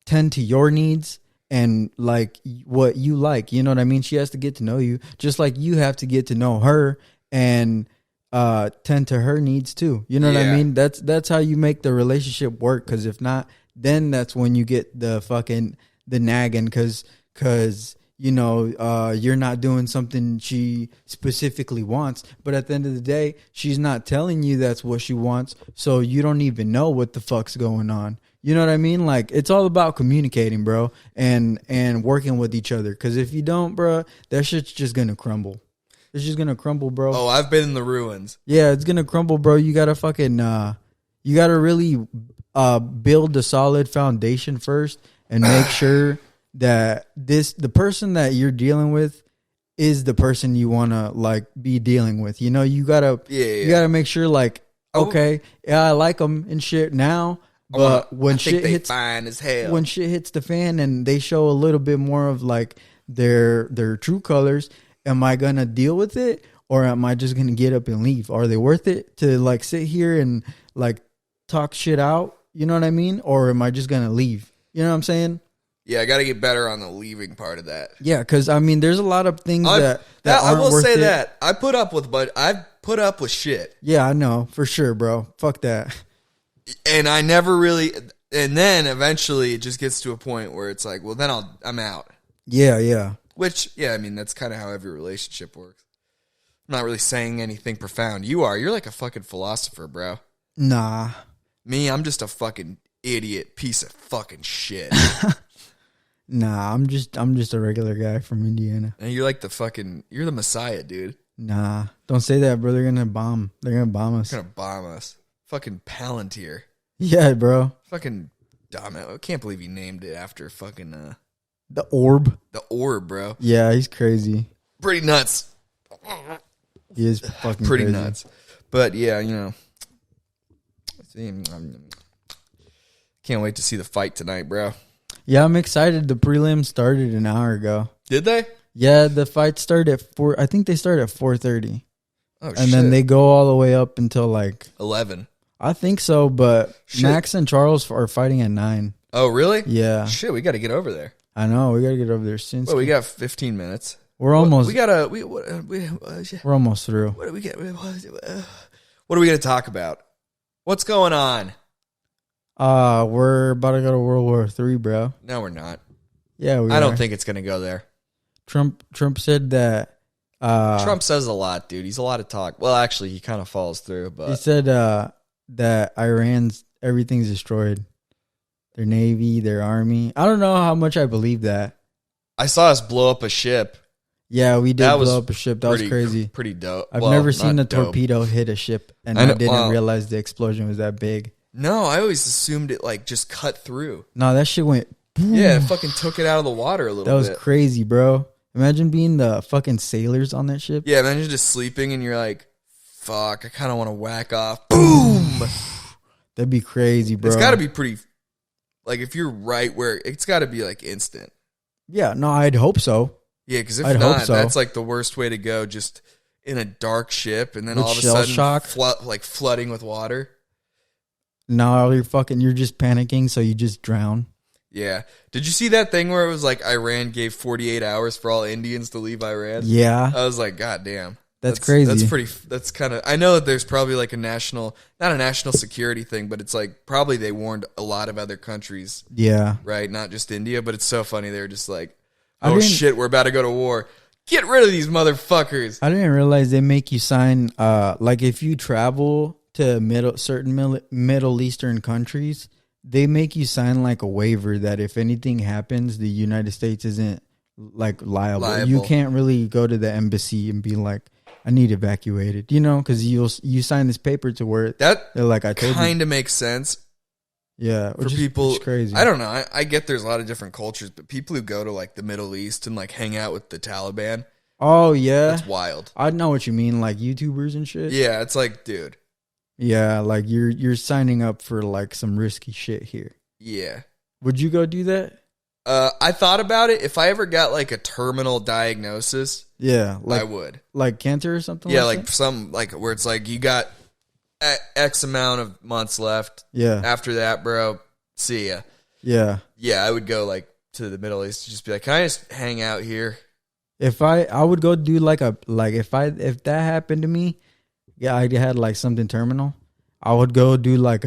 tend to your needs and like what you like. You know what I mean? She has to get to know you, just like you have to get to know her and tend to her needs too. You know what I Yeah. mean? That's how you make the relationship work. Because if not, then that's when you get the nagging. Because you know you're not doing something she specifically wants. But at the end of the day, she's not telling you that's what she wants. So you don't even know what the fuck's going on. You know what I mean? Like, it's all about communicating, bro, and working with each other. Because if you don't, bro, that shit's just gonna crumble. It's just gonna crumble, bro. oh, I've been in the ruins. Yeah, it's gonna crumble, bro. You gotta fucking you gotta really build a solid foundation first and make sure that the person that you're dealing with is the person you wanna like be dealing with. You know, you gotta you gotta make sure like, okay, yeah, I like them and shit now. But when shit hits, fine as hell. when shit hits the fan and they show a little bit more of like their true colors, am I gonna deal with it or am I just gonna get up and leave? Are they worth it to like sit here and like talk shit out? You know what I mean? Or am I just gonna leave? You know what I'm saying? Yeah, I got to get better on the leaving part of that. Yeah, because I mean, there's a lot of things that I aren't will worth say it. that I put up with, but I've put up with shit, Yeah, I know for sure, bro. Fuck that. and I never really. And then eventually, it just gets to a point where it's like, well, then I'm out. Yeah, yeah. Which, yeah, I mean, that's kind of how every relationship works. I'm not really saying anything profound. You're like a fucking philosopher, bro. Nah. Me, I'm just a fucking idiot piece of fucking shit. Nah, I'm just a regular guy from Indiana. And you're like you're the Messiah, dude. Nah. Don't say that, bro. They're gonna bomb. They're gonna bomb us. They're gonna bomb us. Fucking Palantir. Yeah, bro. Fucking dumb. I can't believe he named it after fucking The orb. the orb, bro. Yeah, he's crazy. Pretty nuts. He is fucking Pretty crazy. nuts. But yeah, can't wait to see the fight tonight, bro. Yeah, I'm excited. The prelim started an hour ago. Did they? Yeah, the fight started at 4. I think they started at 4:30. Oh, and then they go all the way up until like 11. I think so, but Shit. Max and Charles are fighting at 9. Oh, really? Yeah. Shit, we got to get over there. I know. We got to get over there soon. Well, we got 15 minutes. We're almost. We're almost through. What do we get? What are we going to talk about? What's going on? We're about to go to World War III, bro. No, we're not. Yeah, we I don't are. think it's going to go there. Trump said that. Trump says a lot, dude. He's a lot of talk. Well, actually, he kind of falls through, but He said that everything's destroyed. Their navy, their army. I don't know how much I believe that. I saw us blow up a ship. Yeah, we did That was blow up a ship. That was crazy. Pretty dope. I've Well, never seen a not dope. torpedo hit a ship, and I know- I didn't well- realize the explosion was that big. No, I always assumed it like just cut through. No, that shit went. Boom. Yeah, it fucking took it out of the water a little That was bit. crazy, bro. Imagine being the fucking sailors on that ship. Yeah, imagine just sleeping and you're like, fuck, I kind of want to whack off. Boom! That'd be crazy, bro. It's got to be pretty, like if you're right where, it's got to be like instant. Yeah, no, I'd hope so. Yeah, because if I'd hope not, so. that's like the worst way to go, just in a dark ship and then With all of a shell sudden shock? flooding with water. No, you're just panicking, so you just drown. Yeah. Did you see that thing where it was like Iran gave 48 hours for all Indians to leave Iran? Yeah, I was like, God damn. That's crazy. That's kind of, I know that there's probably like not a national security thing, but it's like probably they warned a lot of other countries, yeah. right? Not just India, but it's so funny. They're just like, I oh didn't- shit, we're about to go to war. Get rid of these motherfuckers. I didn't realize they make you sign. Like if you travel to certain Middle Eastern countries, they make you sign like a waiver that if anything happens, the United States isn't like liable. You can't really go to the embassy and be like, I need evacuated, because you sign this paper to where That they're like, I told you. kind of makes sense Yeah, for people. Which is crazy. I don't know. I get there's a lot of different cultures, but people who go to like the Middle East and like hang out with the Taliban, Oh yeah, that's wild. I know what you mean, like YouTubers and shit. Yeah, it's like, dude. Yeah, like you're signing up for like some risky shit here. Yeah. Would you go do that? I thought about it. If I ever got like a terminal diagnosis, Yeah, I would. like cancer or something. Yeah, like like that? some like where it's like you got X amount of months left. Yeah, After that, bro, see ya. yeah. Yeah, I would go like to the Middle East to just be like, can I just hang out here? If I would go do if that happened to me, yeah, I had like something terminal, I would go do like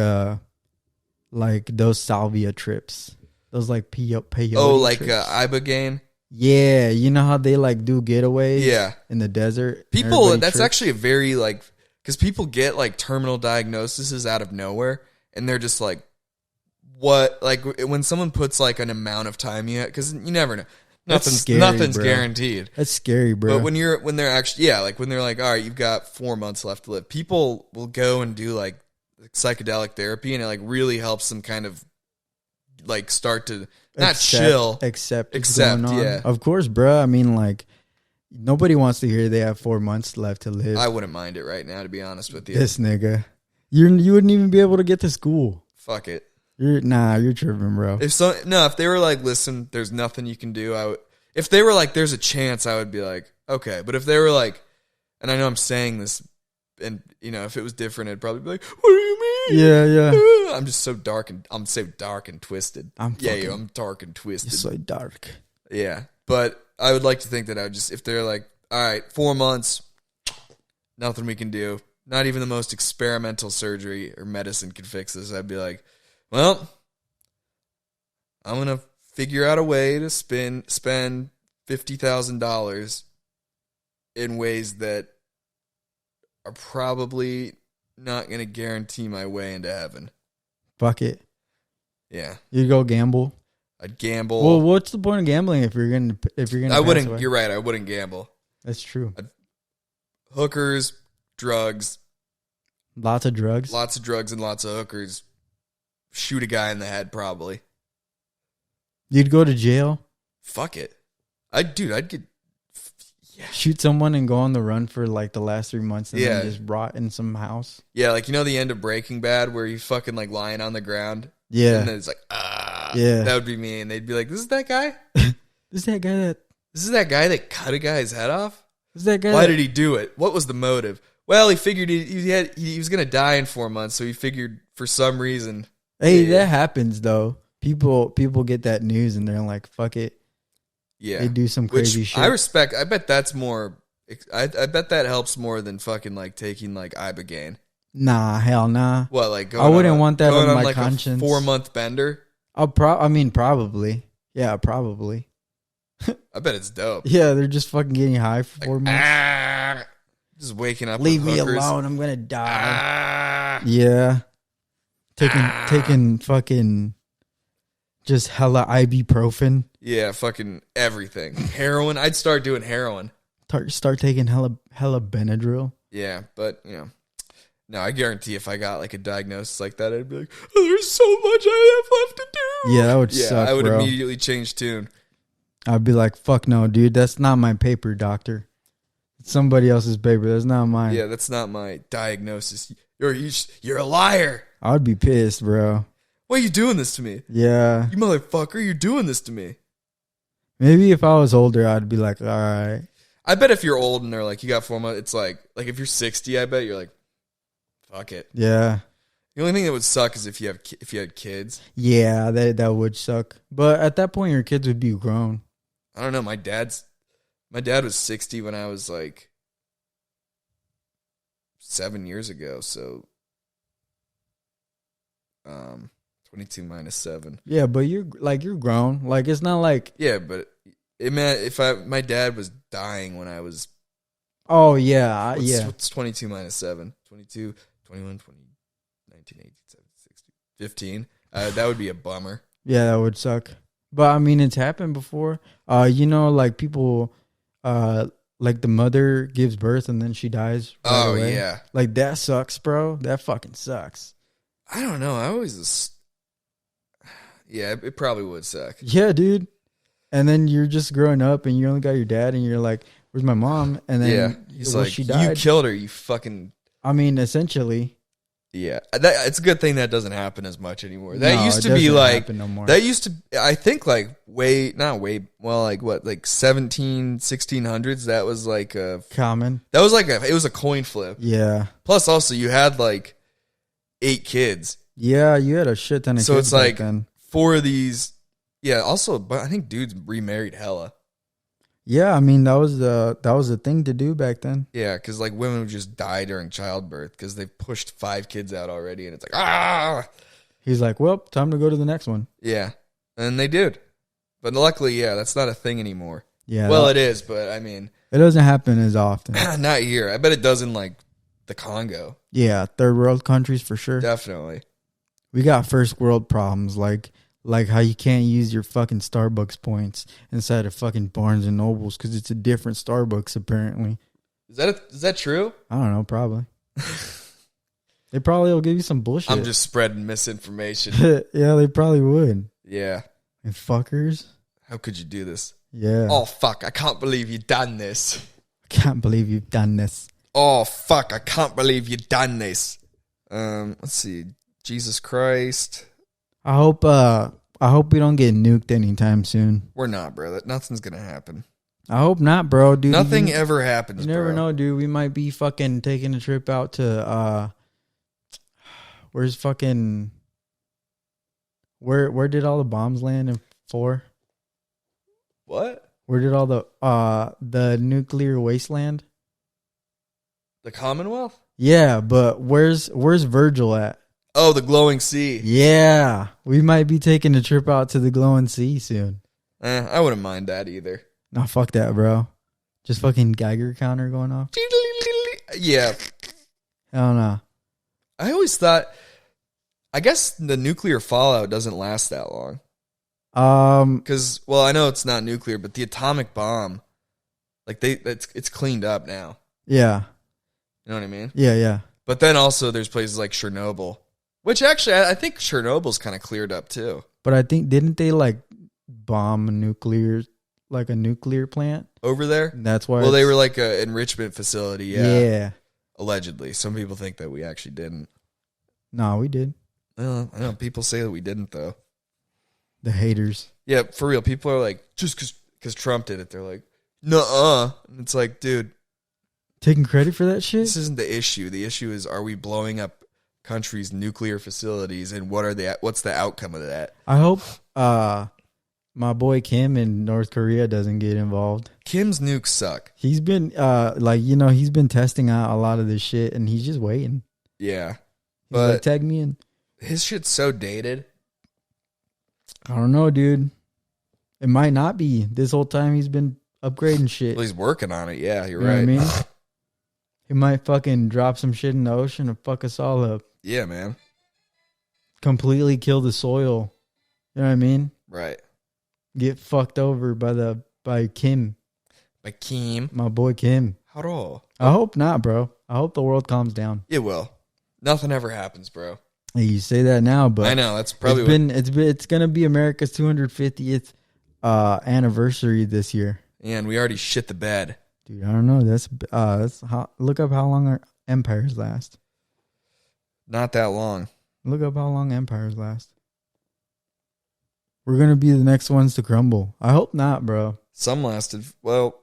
those salvia trips, those like peyote. Oh, like trips. Ibogaine? Yeah, you know how they like do getaways? Yeah. in the desert. People, Everybody that's trips? actually a very like, because people get like terminal diagnoses out of nowhere and they're just like, what? Like when someone puts like an amount of time yet, because you never know. That's scary, Nothing's bro. guaranteed. That's scary, bro. But when they're actually, yeah, like when they're like, all right, you've got 4 months left to live, people will go and do like psychedelic therapy and it like really helps them kind of like start to not chill. Accept, Accept, going on. yeah. Of course, bro. I mean, like, nobody wants to hear they have 4 months left to live. I wouldn't mind it right now, to be honest with you. This nigga, you wouldn't even be able to get to school. Fuck it. You're tripping, bro. If they were like, listen, there's nothing you can do, I would. If they were like, there's a chance, I would be like, okay. But if they were like, and I know I'm saying this, and if it was different, I'd probably be like, what do you mean? Yeah. I'm just so dark and twisted. I'm dark and twisted. You're so dark. Yeah, but I would like to think that I would just, if they're like, all right, 4 months, nothing we can do, not even the most experimental surgery or medicine could fix this, I'd be like, well, I'm going to figure out a way to spend $50,000 in ways that are probably not gonna guarantee my way into heaven. Fuck it. Yeah, You go gamble. I'd gamble. Well, what's the point of gambling if you're gonna I pass wouldn't. away? You're right. I wouldn't gamble. That's true. Hookers, drugs, Lots of drugs. lots of drugs and lots of hookers. Shoot a guy in the head, probably. You'd go to jail, Fuck it. I'd get. shoot someone, and go on the run for like the last 3 months, and Yeah. then just rot in some house. Yeah, like, you know the end of Breaking Bad where he's fucking like lying on the ground? Yeah. And then it's like, ah. Yeah. That would be me. And they'd be like, this is that guy? This is that guy that. This is that guy that cut a guy's head off? This is that guy. Why that, did he do it? What was the motive? Well, he figured he was going to die in 4 months, so he figured for some reason. Hey, Yeah. that happens though. People get that news and they're like, "Fuck it." Yeah. They do some crazy shit. I respect. I bet that's more. I bet that helps more than fucking like taking like Ibogaine. Nah, hell nah. What, like I wouldn't on a- want that going on my like conscience. A 4-month bender. I mean, probably. Yeah, probably. I bet it's dope. Yeah, they're just fucking getting high for 4 months. Just waking up. Leave with me hookers. alone. I'm gonna die. Ah. Yeah. Taking fucking just hella ibuprofen. Yeah, fucking everything. Heroin. I'd start doing heroin. Start taking hella Benadryl. Yeah, but no, I guarantee if I got like a diagnosis like that, I'd be like, oh, there's so much I have left to do. Yeah, that would Yeah, suck, I would bro. immediately change tune. I'd be like, fuck no, dude. That's not my paper, doctor. It's somebody else's paper. That's not mine. Yeah, that's not my diagnosis. You're a liar. I would be pissed, bro. Why are you doing this to me? Yeah. You motherfucker, you're doing this to me. Maybe if I was older, I'd be like, all right. I bet if you're old and they're like, you got 4 months, it's like if you're 60, I bet you're like, fuck it. Yeah. The only thing that would suck is if you had kids. Yeah, that would suck. But at that point, your kids would be grown. I don't know. My dad was 60 when I was like 7 years ago. So, 22 minus 7. Yeah, but you're grown. Like, it's not like, Yeah, but it meant my dad was dying when I was. oh, yeah, What's 22 minus 7? 22, 21, 20, 19, 18, 17, 16, 15. That would be a bummer. Yeah, that would suck. But, I mean, it's happened before. Like, people, like, the mother gives birth and then she dies right away. Yeah. Like, that sucks, bro. That fucking sucks. I don't know. I always. Yeah, it probably would suck. Yeah, dude. And then you're just growing up and you only got your dad and you're like, where's my mom? And then He's well, like, she you died. killed her, you fucking. I mean, essentially. Yeah, it's a good thing that doesn't happen as much anymore. That No, used it to be doesn't like happen no more. that used to. I think like like 17, 1600s. That was like Common. it was a coin flip. Yeah. Plus, also you had like 8 kids, Yeah, you had a shit ton of so kids it's back like then. 4 of these. Yeah. Also, but I think dudes remarried hella. Yeah, I mean that was the thing to do back then. Yeah, because like women would just die during childbirth because they pushed 5 kids out already, and it's like ah. He's like, well, time to go to the next one. Yeah, and they did, but luckily, yeah, that's not a thing anymore. Yeah. Well, it is, but I mean, it doesn't happen as often. not here. I bet it does in like the Congo. Yeah, third world countries for sure. Definitely. We got first world problems like how you can't use your fucking Starbucks points inside of fucking Barnes and Nobles because it's a different Starbucks apparently. Is that true? I don't know, probably. They probably will give you some bullshit. I'm just spreading misinformation. Yeah, they probably would. Yeah. And fuckers. How could you do this? Yeah. Oh fuck! I can't believe you done this. I can't believe you've done this. Oh fuck! I can't believe you done this. Let's see. Jesus Christ. I hope we don't get nuked anytime soon. We're not, bro. Nothing's gonna happen. I hope not, bro, dude. Nothing ever happens, You never bro. know, dude. We might be fucking taking a trip out to where's fucking where did all the bombs land in 4? What? Where did all the nuclear wasteland? The Commonwealth? Yeah, but where's Virgil at? Oh, the glowing sea. Yeah, we might be taking a trip out to the glowing sea soon. I wouldn't mind that either. No, fuck that, bro. Just fucking Geiger counter going off. Yeah. I don't know. I always thought, I guess the nuclear fallout doesn't last that long. Because, well, I know it's not nuclear, but the atomic bomb, like it's cleaned up now. Yeah. You know what I mean? Yeah. But then also there's places like Chernobyl, which actually I think Chernobyl's kind of cleared up too. But I think, didn't they like bomb a nuclear plant Over there? That's why. Well, they were like an enrichment facility. Yeah. Allegedly. Some people think that we actually didn't. No, we did. Well, I know people say that we didn't though. The haters. Yeah, for real. People are like, just because Trump did it, they're like, nuh-uh. And it's like, dude. Taking credit for that shit? This isn't the issue. The issue is, are we blowing up countries' nuclear facilities, and what's the outcome of that? I hope my boy Kim in North Korea doesn't get involved. Kim's nukes suck. He's been he's been testing out a lot of this shit, and he's just waiting. Yeah. He's like, tag me in. His shit's so dated. I don't know, dude. It might not be. This whole time he's been upgrading shit. Well, he's working on it. Yeah, you're You know right. what I mean? He might fucking drop some shit in the ocean and fuck us all up. Yeah, man. Completely kill the soil. You know what I mean? Right. Get fucked over by Kim. By Kim. My boy Kim. How? I hope not, bro. I hope the world calms down. It will. Nothing ever happens, bro. Hey, you say that now, but I know that's probably it's gonna be America's 250th anniversary this year. And we already shit the bed. Dude, I don't know. That's how, look up how long our empires last. Not that long. Look up how long empires last. We're gonna be the next ones to crumble. I hope not, bro. Some lasted. Well,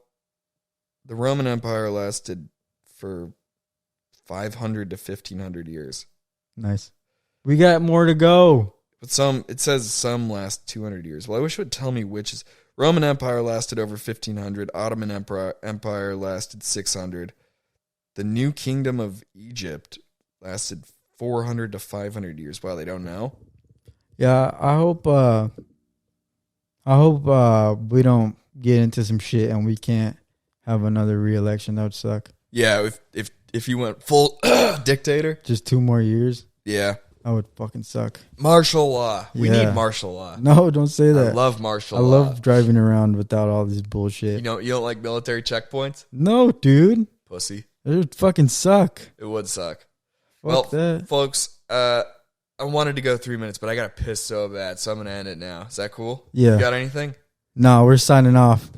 the Roman Empire lasted for 500 to 1500 years. Nice. We got more to go. But it says some last 200 years. Well, I wish it would tell me which is. Roman Empire lasted over 1500. Ottoman Empire lasted 600. The New Kingdom of Egypt lasted 400 to 500 years. Wow, they don't know. Yeah, I hope we don't get into some shit and we can't have another re-election. That would suck. Yeah, if you went full dictator, just 2 more years. Yeah. That would fucking suck. Martial law. We Yeah. need martial law. No, don't say that. I love martial law. I love driving around without all this bullshit. You don't like military checkpoints? No, dude. Pussy. It would fucking suck. It would suck. Fuck that. Folks, I wanted to go 3 minutes, but I got to piss so bad, so I'm going to end it now. Is that cool? Yeah. You got anything? No, we're signing off.